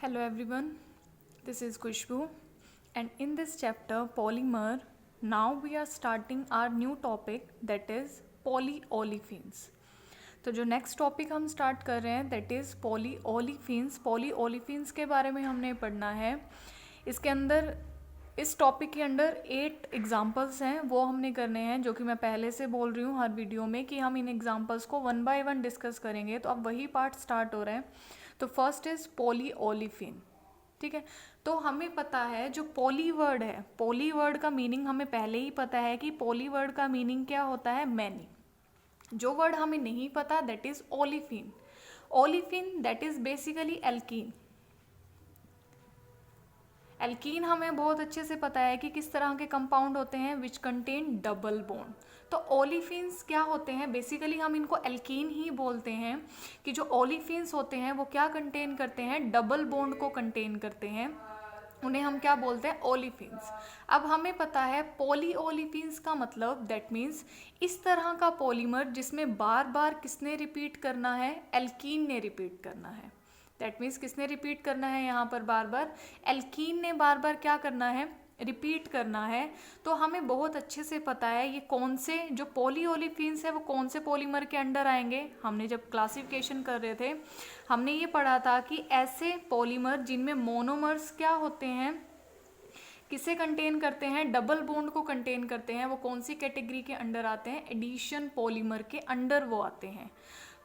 Hello everyone, this is Kushbu, and in this chapter polymer, now we are starting our new topic that is polyolefins. तो जो next topic हम start कर रहे हैं that is पॉलीओलिफिन्स। पॉलीओलिफिन्स के बारे में हमने पढ़ना है। इसके अंदर इस टॉपिक के अंदर 8 एग्जांपल्स हैं, वो हमने करने हैं, जो कि मैं पहले से बोल रही हूँ हर वीडियो में कि हम इन एग्जांपल्स को 1 बाय 1 डिस्कस करेंगे। तो अब वही पार्ट स्टार्ट हो रहा है। तो फर्स्ट इज़ पॉलीओलिफिन। ठीक है, तो हमें पता है जो पॉली वर्ड है, पॉली वर्ड का मीनिंग हमें पहले ही पता है कि पॉली वर्ड का मीनिंग क्या होता है, मैनी। जो वर्ड हमें नहीं पता that is olefin. Olefin that is basically alkene. Alkene हमें बहुत अच्छे से पता है कि किस तरह के कंपाउंड होते हैं विच कंटेन डबल बॉन्ड। तो ओलिफिन्स क्या होते हैं, बेसिकली हम इनको एल्कीन ही बोलते हैं कि जो ओलिफिन्स होते हैं वो क्या कंटेन करते हैं, डबल बॉन्ड को कंटेन करते हैं, उन्हें हम क्या बोलते हैं, ओलिफिन्स। अब हमें पता है पॉलीओलिफिन्स का मतलब दैट मीन्स इस तरह का पॉलीमर जिसमें बार बार किसने रिपीट करना है, एल्कीन ने रिपीट करना है। दैट मीन्स किसने रिपीट करना है, यहाँ पर बार बार एल्कीन ने बार बार क्या करना है, रिपीट करना है। तो हमें बहुत अच्छे से पता है ये कौन से जो पॉलीओलिफिन्स है वो कौन से पॉलीमर के अंडर आएंगे। हमने जब क्लासिफिकेशन कर रहे थे हमने ये पढ़ा था कि ऐसे पॉलीमर जिनमें मोनोमर्स क्या होते हैं, किसे कंटेन करते हैं, डबल बॉन्ड को कंटेन करते हैं, वो कौन सी कैटेगरी के अंडर आते हैं, एडिशन पॉलीमर के अंडर वो आते हैं।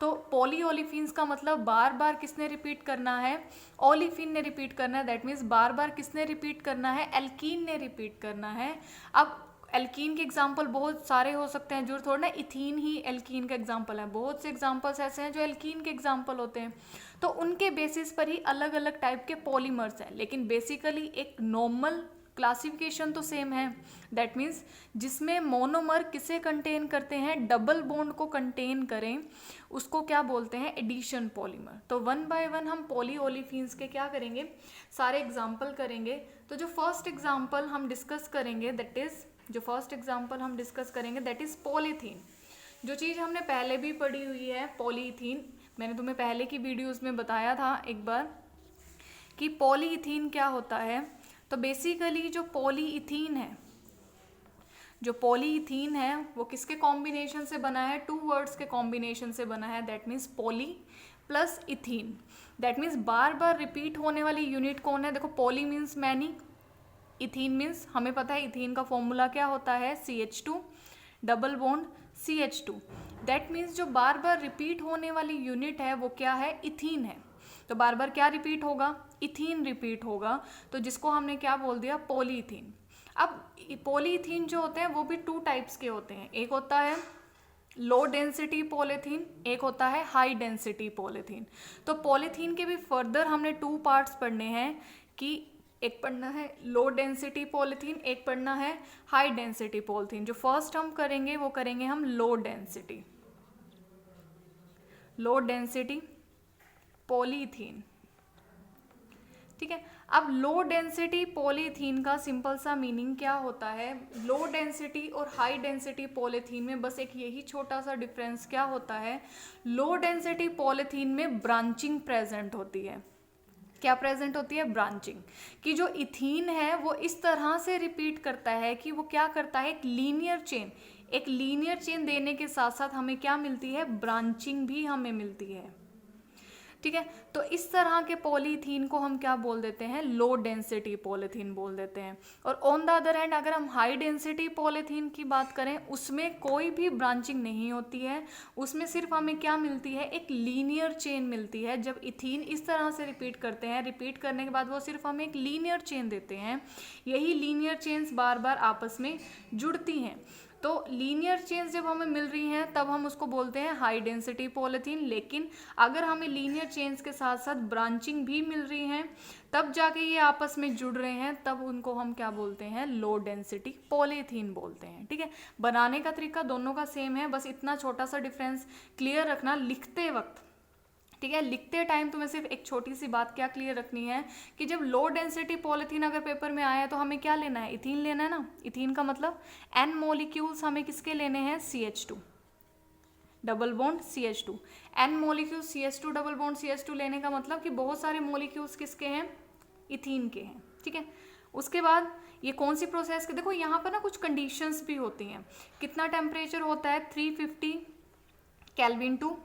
तो पॉलीओलिफिन्स का मतलब बार बार किसने रिपीट करना है, ओलिफिन ने रिपीट करना है। दैट मीन्स बार बार किसने रिपीट करना है, एल्कीन ने रिपीट करना है। अब एल्कीन के एग्जाम्पल बहुत सारे हो सकते हैं, जो थोड़ा ना इथीन ही एल्कीन का एग्जाम्पल है, बहुत से एग्जाम्पल्स ऐसे हैं जो एल्कीन के एग्जाम्पल होते हैं। तो उनके बेसिस पर ही अलग अलग टाइप के पॉलीमर्स हैं, लेकिन बेसिकली एक नॉर्मल क्लासिफिकेशन तो सेम है। दैट मीन्स जिसमें मोनोमर किसे कंटेन करते हैं, डबल बॉन्ड को कंटेन करें, उसको क्या बोलते हैं, एडिशन पॉलीमर। तो 1 बाय 1 हम पॉलीओलिफिन्स के क्या करेंगे, सारे एग्जाम्पल करेंगे। तो जो फर्स्ट एग्जाम्पल हम डिस्कस करेंगे दैट इज पॉलीथीन। जो चीज़ हमने पहले भी पढ़ी हुई है पॉलीथीन, मैंने तुम्हें पहले की वीडियोस में बताया था एक बार कि पॉलीथीन क्या होता है। तो बेसिकली जो पॉलीइथीन है वो किसके कॉम्बिनेशन से बना है, 2 वर्ड्स के कॉम्बिनेशन से बना है। That means poly plus ethene. That means bar bar repeat होने वाली यूनिट कौन है, देखो poly means many, ethene means हमें पता है इथीन का फॉर्मूला क्या होता है, CH2 double bond CH2। That means जो बार बार रिपीट होने वाली यूनिट है वो क्या है, इथीन है। तो बार बार क्या रिपीट होगा, इथीन रिपीट होगा, तो जिसको हमने क्या बोल दिया, पॉलीइथीन। अब पॉलीइथीन जो होते हैं वो भी 2 टाइप्स के होते हैं, एक होता है लो डेंसिटी पॉलीथीन, एक होता है हाई डेंसिटी पॉलीथीन। तो पॉलीथीन के भी फर्दर हमने 2 पार्ट्स पढ़ने हैं कि एक पढ़ना है लो डेंसिटी पॉलीथीन, एक पढ़ना है हाई डेंसिटी पॉलीथीन। जो फर्स्ट हम करेंगे वो करेंगे हम लो डेंसिटी पॉलीथीन। ठीक है, अब लो डेंसिटी पॉलीथीन का सिंपल सा मीनिंग क्या होता है, लो डेंसिटी और हाई डेंसिटी पॉलीथीन में बस एक यही छोटा सा डिफरेंस क्या होता है, लो डेंसिटी पॉलीथीन में ब्रांचिंग प्रेजेंट होती है। क्या प्रेजेंट होती है, ब्रांचिंग, कि जो इथीन है वो इस तरह से रिपीट करता है कि वो क्या करता है, एक लीनियर चेन देने के साथ साथ हमें क्या मिलती है, ब्रांचिंग भी हमें मिलती है। ठीक है, तो इस तरह के पॉलीथीन को हम क्या बोल देते हैं, लो डेंसिटी पॉलीथीन बोल देते हैं। और ऑन द अदर हैंड अगर हम हाई डेंसिटी पॉलीथीन की बात करें उसमें कोई भी ब्रांचिंग नहीं होती है, उसमें सिर्फ हमें क्या मिलती है, एक लीनियर चेन मिलती है। जब इथीन इस तरह से रिपीट करते हैं, रिपीट करने के बाद वो सिर्फ हमें एक लीनियर चेन देते हैं, यही लीनियर चेन्स बार बार आपस में जुड़ती हैं। तो लीनियर चेन्स जब हमें मिल रही हैं तब हम उसको बोलते हैं हाई डेंसिटी पॉलीथीन। लेकिन अगर हमें लीनियर चेन्स के साथ साथ ब्रांचिंग भी मिल रही हैं तब जाके ये आपस में जुड़ रहे हैं, तब उनको हम क्या बोलते हैं, लो डेंसिटी पॉलीथीन बोलते हैं। ठीक है, बनाने का तरीका दोनों का सेम है, बस इतना छोटा सा डिफरेंस क्लियर रखना लिखते वक्त। ठीक है, लिखते टाइम तुम्हें सिर्फ एक छोटी सी बात क्या क्लियर रखनी है कि जब लो डेंसिटी पॉलीथीन अगर पेपर में आया तो हमें क्या लेना है, इथीन लेना है ना। इथीन का मतलब N मॉलिक्यूल्स हमें किसके लेने हैं, CH2। Double bond CH2। n molecule CH2 double bond CH2 लेने का मतलब कि बहुत सारे मॉलिक्यूल्स किसके हैं, इथीन के हैं, ठीक है। उसके बाद ये कौन सी प्रोसेस के, देखो यहाँ पर ना कुछ कंडीशंस भी होती हैं। कितना टेम्परेचर होता है, 350 केल्विन टू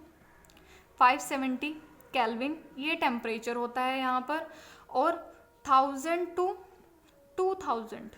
570 केल्विन, ये टेम्परेचर होता है यहाँ पर, और 1000 टू 2000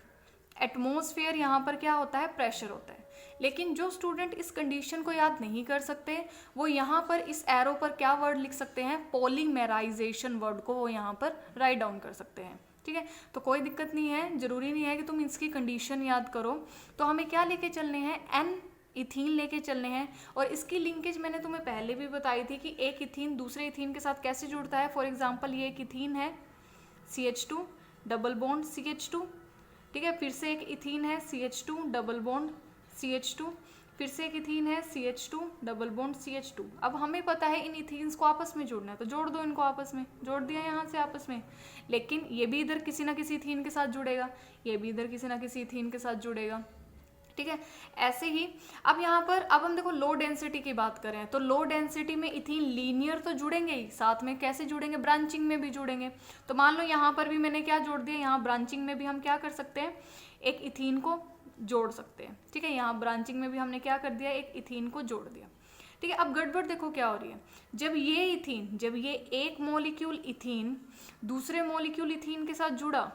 एटमॉस्फेयर यहाँ पर क्या होता है, प्रेशर होता है। लेकिन जो स्टूडेंट इस कंडीशन को याद नहीं कर सकते वो यहाँ पर इस एरो पर क्या वर्ड लिख सकते हैं, पॉलीमेराइजेशन वर्ड को वो यहाँ पर राइट डाउन कर सकते हैं, ठीक है। तो कोई दिक्कत नहीं है, जरूरी नहीं है कि तुम इसकी कंडीशन याद करो। तो हमें क्या लेके चलने हैं, n इथीन लेके चलने हैं। और इसकी लिंकेज मैंने तुम्हें पहले भी बताई थी कि एक इथीन दूसरे इथीन के साथ कैसे जुड़ता है। फॉर एग्जाम्पल ये एक इथीन है CH2 डबल बॉन्ड CH2, ठीक है। फिर से एक इथीन है CH2 डबल बॉन्ड CH2, फिर से एक इथीन है CH2 डबल बॉन्ड CH2। अब हमें पता है इन इथीन्स को आपस में जोड़ना है, तो जोड़ दो इनको आपस में, जोड़ दिया यहाँ से आपस में। लेकिन ये भी इधर किसी ना किसी इथीन के साथ जुड़ेगा, ये भी इधर किसी ना किसी इथीन के साथ जुड़ेगा, ठीक है। ऐसे ही अब यहाँ पर अब हम देखो लो डेंसिटी की बात करें तो लो डेंसिटी में इथीन लीनियर तो जुड़ेंगे ही, साथ में कैसे जुड़ेंगे, ब्रांचिंग में भी जुड़ेंगे। तो मान लो यहाँ पर भी मैंने क्या जोड़ दिया, यहाँ ब्रांचिंग में भी हम क्या कर सकते हैं, एक इथीन को जोड़ सकते हैं, ठीक है। यहाँ ब्रांचिंग में भी हमने क्या कर दिया, एक इथीन को जोड़ दिया, ठीक है। अब गड़बड़ देखो क्या हो रही है, जब ये इथीन, जब ये एक मॉलिक्यूल इथीन दूसरे मॉलिक्यूल इथीन के साथ जुड़ा,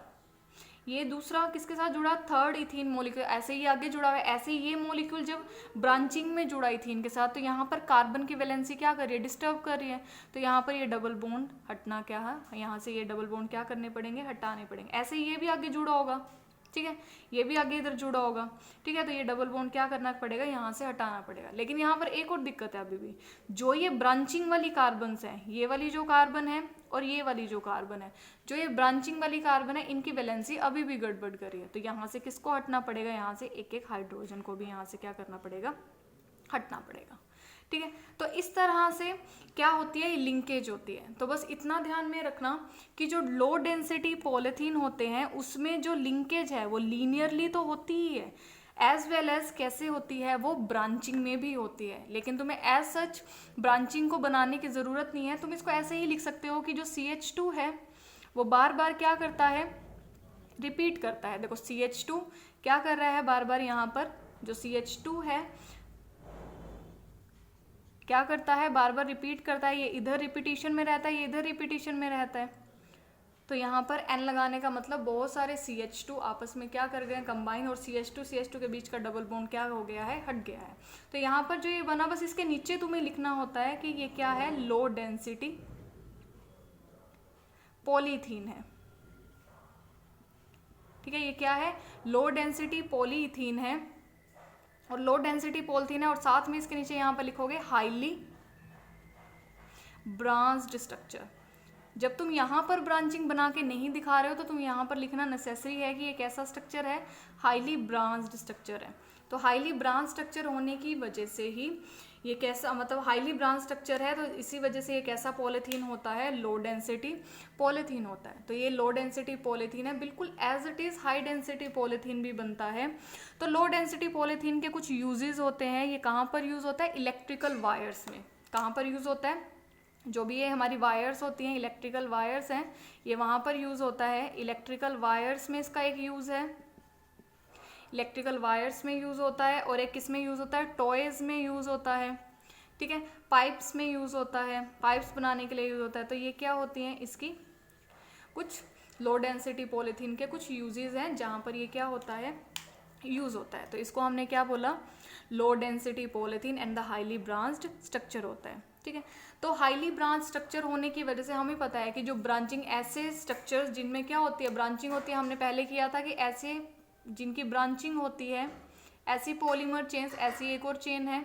ये दूसरा किसके साथ जुड़ा, थर्ड इथीन मॉलिक्यूल, ऐसे ही आगे जुड़ा हुआ है। ऐसे ही ये मॉलिक्यूल जब ब्रांचिंग में जुड़ा इथीन के साथ, तो यहाँ पर कार्बन की वैलेंसी क्या कर रही है, डिस्टर्ब कर रही है। तो यहाँ पर ये डबल बॉन्ड हटना क्या है, यहाँ से ये डबल बॉन्ड क्या करने पड़ेंगे, हटाने पड़ेंगे। ऐसे ही ये भी आगे जुड़ा होगा, ठीक है, ये भी आगे इधर जुड़ा होगा, ठीक है। तो ये डबल बॉन्ड क्या करना पड़ेगा, यहाँ से हटाना पड़ेगा। लेकिन यहाँ पर एक और दिक्कत है अभी भी, जो ये ब्रांचिंग वाली कार्बन्स हैं, ये वाली जो कार्बन है और ये वाली जो कार्बन है, जो ये ब्रांचिंग वाली कार्बन है, इनकी वैलेंसी अभी भी गड़बड़ कर रही है। तो यहाँ से किसको हटना पड़ेगा, यहाँ से एक एक हाइड्रोजन को भी यहाँ से क्या करना पड़ेगा, हटना पड़ेगा, ठीक है। तो इस तरह से क्या होती है, लिंकेज होती है। तो बस इतना ध्यान में रखना कि जो लो डेंसिटी पॉलीथीन होते हैं उसमें जो लिंकेज है वो लीनियरली तो होती ही है, एज वेल एज कैसे होती है, वो ब्रांचिंग में भी होती है। लेकिन तुम्हें एज सच ब्रांचिंग को बनाने की ज़रूरत नहीं है, तुम इसको ऐसे ही लिख सकते हो कि जो CH2 है वो बार बार क्या करता है, रिपीट करता है। देखो CH2 क्या कर रहा है, बार बार यहाँ पर जो CH2 है क्या करता है, बार बार रिपीट करता है। ये इधर रिपीटिशन में रहता है, ये इधर रिपीटिशन में रहता है। तो यहाँ पर n लगाने का मतलब बहुत सारे CH2 आपस में क्या कर गए, कंबाइन, और CH2 के बीच का डबल बॉन्ड क्या हो गया है, हट गया है। तो यहाँ पर जो ये बना, बस इसके नीचे तुम्हें लिखना होता है कि ये क्या है, लो डेंसिटी पॉलीथीन है, ठीक है। ये क्या है, लो डेंसिटी पॉलीथीन है, और लो डेंसिटी पॉलीथीन है, और साथ में इसके नीचे यहाँ पर लिखोगे हाईली ब्रांच्ड स्ट्रक्चर। जब तुम यहाँ पर ब्रांचिंग बना के नहीं दिखा रहे हो तो तुम यहाँ पर लिखना नेसेसरी है कि ये कैसा स्ट्रक्चर है, हाईली ब्रांच्ड स्ट्रक्चर है। तो हाईली ब्रांच स्ट्रक्चर होने की वजह से ही ये कैसा, मतलब हाईली ब्रांच स्ट्रक्चर है तो इसी वजह से ये कैसा पॉलीथीन होता है, लो डेंसिटी पॉलीथीन होता है। तो ये लो डेंसिटी पॉलीथीन है, बिल्कुल as it is high density polythene भी बनता है। तो लो डेंसिटी पॉलीथीन के कुछ यूजेस होते हैं। ये कहाँ पर यूज़ होता है, इलेक्ट्रिकल वायर्स में। कहाँ पर यूज़ होता है, जो भी ये हमारी वायर्स होती हैं, इलेक्ट्रिकल वायर्स हैं, ये वहाँ पर यूज़ होता है। इलेक्ट्रिकल वायर्स में इसका एक यूज़ है, इलेक्ट्रिकल वायर्स में यूज़ होता है। और एक किस में यूज़ होता है, टॉयज़ में यूज़ होता है, ठीक है। पाइप्स में यूज़ होता है, पाइप्स बनाने के लिए यूज़ होता है। तो ये क्या होती हैं, इसकी कुछ लो डेंसिटी पॉलीथीन के कुछ यूजेस हैं जहाँ पर ये क्या होता है, यूज़ होता है। तो इसको हमने क्या बोला, low density polythene and the highly branched structure होता है, ठीक है। तो हाईली ब्रांच स्ट्रक्चर होने की वजह से हमें पता है कि जो ब्रांचिंग, ऐसे स्ट्रक्चर्स जिनमें क्या होती है, ब्रांचिंग होती है, हमने पहले किया था कि ऐसे जिनकी ब्रांचिंग होती है, ऐसी पॉलीमर चेन्स, ऐसी एक और चेन है,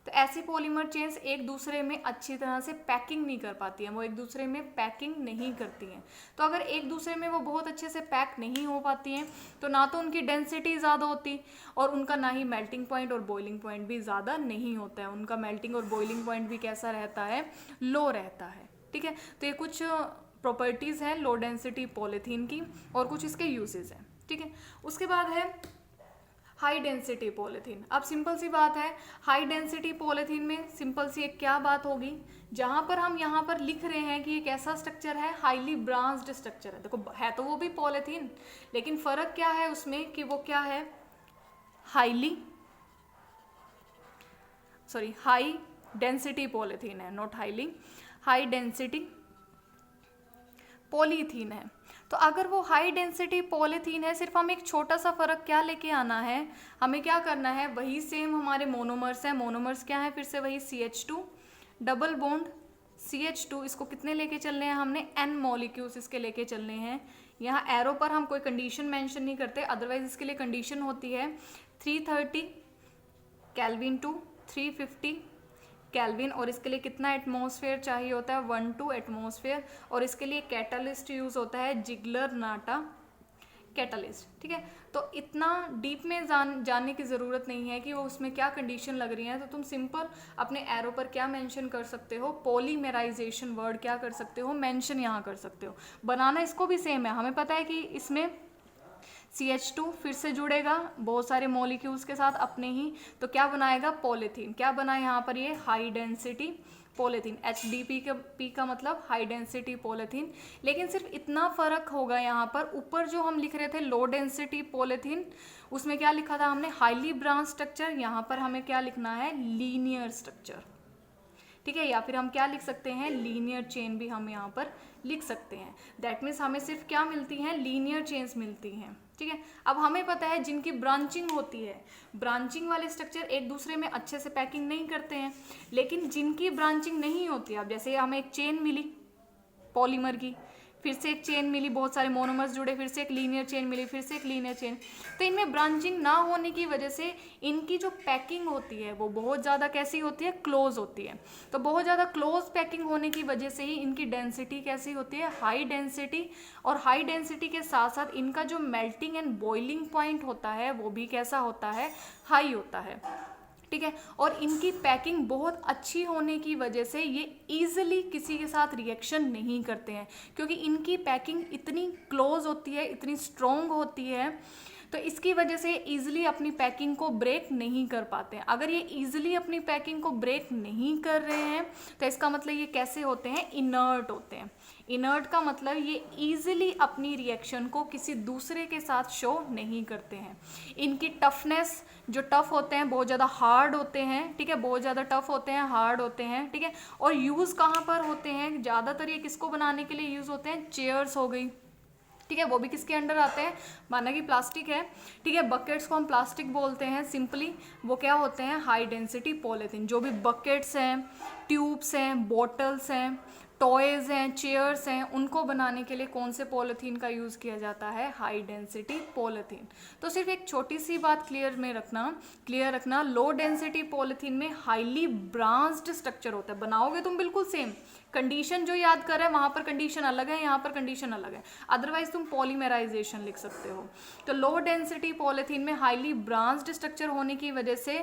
तो ऐसी पॉलीमर चेन्स एक दूसरे में अच्छी तरह से पैकिंग नहीं कर पाती हैं, वो एक दूसरे में पैकिंग नहीं करती हैं। तो अगर एक दूसरे में वो बहुत अच्छे से पैक नहीं हो पाती हैं तो ना तो उनकी डेंसिटी ज़्यादा होती और उनका ना ही मेल्टिंग पॉइंट और बॉइलिंग पॉइंट भी ज़्यादा नहीं होता है। उनका मेल्टिंग और बॉइलिंग पॉइंट भी कैसा रहता है, लो रहता है, ठीक है। तो ये कुछ प्रॉपर्टीज़ हैं लो डेंसिटी पॉलीथीन की और कुछ इसके यूजेस हैं, ठीक है। उसके बाद है हाई डेंसिटी पॉलीथीन। अब सिंपल सी बात है, हाई डेंसिटी पॉलीथीन में सिंपल सी एक क्या बात होगी, जहां पर हम यहाँ पर लिख रहे हैं कि एक ऐसा स्ट्रक्चर है, हाईली ब्रांच्ड स्ट्रक्चर है। देखो है तो वो भी पॉलीथीन, लेकिन फर्क क्या है उसमें कि वो क्या है, हाई डेंसिटी पॉलीथीन है, नॉट हाई डेंसिटी पॉलीथीन है। तो अगर वो हाई डेंसिटी पॉलीथीन है, सिर्फ हमें एक छोटा सा फर्क क्या लेके आना है, हमें क्या करना है, वही सेम हमारे मोनोमर्स हैं। मोनोमर्स क्या है, फिर से वही CH2 डबल बॉन्ड CH2, इसको कितने लेके चलने हैं हमने, N मॉलिक्यूल्स इसके लेके चलने हैं। यहाँ एरो पर हम कोई कंडीशन मेंशन नहीं करते, अदरवाइज इसके लिए कंडीशन होती है 330 केल्विन टू 350 केल्विन, और इसके लिए कितना एटमॉस्फेयर चाहिए होता है, 12 एटमॉस्फेयर, और इसके लिए कैटालिस्ट यूज होता है, जिगलर नाटा कैटालिस्ट। ठीक है, तो इतना डीप में जानने की ज़रूरत नहीं है कि वो उसमें क्या कंडीशन लग रही है। तो तुम सिंपल अपने एरो पर क्या मेंशन कर सकते हो, पॉलीमेराइजेशन वर्ड क्या कर सकते हो, मेंशन यहाँ कर सकते हो। बनाना इसको भी सेम है, हमें पता है कि इसमें CH2 फिर से जुड़ेगा बहुत सारे मॉलिक्यूल्स के साथ अपने ही, तो क्या बनाएगा, पॉलीथीन। क्या बना यहाँ पर, ये हाई डेंसिटी पॉलीथीन, HDP का मतलब हाई डेंसिटी पॉलीथीन। लेकिन सिर्फ इतना फर्क होगा यहाँ पर, ऊपर जो हम लिख रहे थे लो डेंसिटी पॉलीथीन, उसमें क्या लिखा था हमने, हाईली ब्रांच स्ट्रक्चर, यहाँ पर हमें क्या लिखना है, लीनियर स्ट्रक्चर। ठीक है, या फिर हम क्या लिख सकते हैं, लीनियर चेन भी हम यहाँ पर लिख सकते हैं। दैट मीन्स हमें सिर्फ क्या मिलती हैं, लीनियर चेन्स मिलती हैं। ठीक है, अब हमें पता है जिनकी ब्रांचिंग होती है, ब्रांचिंग वाले स्ट्रक्चर एक दूसरे में अच्छे से पैकिंग नहीं करते हैं, लेकिन जिनकी ब्रांचिंग नहीं होती है, अब जैसे हमें एक चेन मिली पॉलीमर की, फिर से एक चेन मिली, बहुत सारे मोनोमर्स जुड़े, फिर से एक लीनियर चेन मिली, फिर से एक लीनियर चेन, तो इनमें ब्रांचिंग ना होने की वजह से इनकी जो पैकिंग होती है वो बहुत ज़्यादा कैसी होती है, क्लोज होती है। तो बहुत ज़्यादा क्लोज पैकिंग होने की वजह से ही इनकी डेंसिटी कैसी होती है, हाई डेंसिटी, और हाई डेंसिटी के साथ साथ इनका जो मेल्टिंग एंड बॉइलिंग पॉइंट होता है वो भी कैसा होता है, हाई होता है। ठीक है, और इनकी पैकिंग बहुत अच्छी होने की वजह से ये ईजिली किसी के साथ रिएक्शन नहीं करते हैं, क्योंकि इनकी पैकिंग इतनी क्लोज होती है, इतनी स्ट्रॉन्ग होती है, तो इसकी वजह से ईजिली अपनी पैकिंग को ब्रेक नहीं कर पाते हैं। अगर ये ईजिली अपनी पैकिंग को ब्रेक नहीं कर रहे हैं तो इसका मतलब ये कैसे होते हैं, इनर्ट होते हैं। इनर्ट का मतलब ये ईजिली अपनी रिएक्शन को किसी दूसरे के साथ शो नहीं करते हैं। इनकी टफनेस, जो टफ होते हैं बहुत ज़्यादा हार्ड होते हैं। ठीक है, बहुत ज़्यादा टफ होते हैं, हार्ड होते हैं। ठीक है, और यूज़ कहाँ पर होते हैं, ज़्यादातर ये किसको बनाने के लिए यूज़ होते हैं, चेयर्स हो गई। ठीक है, वो भी किसके अंडर आते हैं, माना कि प्लास्टिक है। ठीक है, बकेट्स को हम प्लास्टिक बोलते हैं सिंपली, वो क्या होते हैं, हाई डेंसिटी पॉलीथीन। जो भी बकेट्स हैं, ट्यूब्स हैं, बॉटल्स हैं, टॉयज़ हैं, चेयर्स हैं, उनको बनाने के लिए कौन से पॉलीथीन का यूज़ किया जाता है, हाई डेंसिटी पॉलीथीन। तो सिर्फ एक छोटी सी बात क्लियर रखना, लो डेंसिटी पॉलीथीन में हाईली ब्रांच्ड स्ट्रक्चर होता है। बनाओगे तुम बिल्कुल सेम, कंडीशन जो याद कर रहे हैं वहाँ पर कंडीशन अलग है, यहाँ पर कंडीशन अलग है, अदरवाइज तुम पॉलीमेराइजेशन लिख सकते हो। तो लो डेंसिटी पॉलीथीन में हाईली ब्रांच्ड स्ट्रक्चर होने की वजह से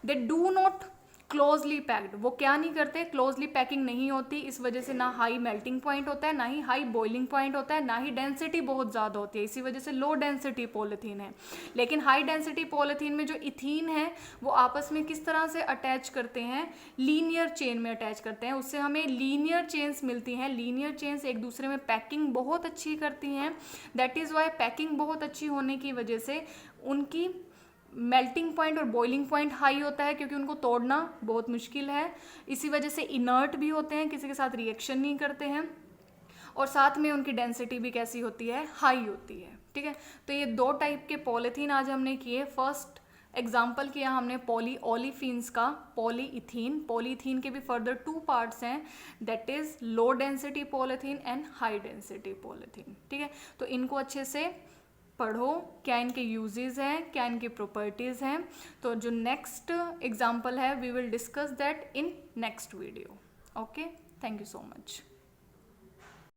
they do not closely packed, वो क्या नहीं करते, क्लोजली पैकिंग नहीं होती। इस वजह से ना हाई मेल्टिंग पॉइंट होता है, ना ही हाई बॉइलिंग पॉइंट होता है, ना ही डेंसिटी बहुत ज़्यादा होती है। इसी वजह से लो डेंसिटी पॉलीथीन है। लेकिन हाई डेंसिटी पॉलीथीन में जो इथीन है वो आपस में किस तरह से अटैच करते हैं, लीनियर चेन में अटैच करते हैं, उससे हमें लीनियर चेन्स मिलती हैं। लीनियर चेन्स एक दूसरे में पैकिंग बहुत अच्छी करती हैं। दैट इज़ वाई पैकिंग बहुत अच्छी होने की वजह से उनकी मेल्टिंग पॉइंट और बॉइलिंग पॉइंट हाई होता है, क्योंकि उनको तोड़ना बहुत मुश्किल है। इसी वजह से इनर्ट भी होते हैं, किसी के साथ रिएक्शन नहीं करते हैं, और साथ में उनकी डेंसिटी भी कैसी होती है, हाई होती है। ठीक है, तो ये दो टाइप के पॉलीथीन आज हमने किए। फर्स्ट एग्जाम्पल किया हमने पॉली ओलिफिन्स का, पॉलीइथीन। पॉलीइथीन के भी फर्दर 2 पार्ट्स हैं, that is low density polythene and high density polythene. ठीक है, तो इनको अच्छे से पढ़ो, क्या इनके यूजेस हैं, क्या इनकी प्रॉपर्टीज़ हैं। तो जो नेक्स्ट एग्जाम्पल है we will discuss that in next video. Okay, thank you so much.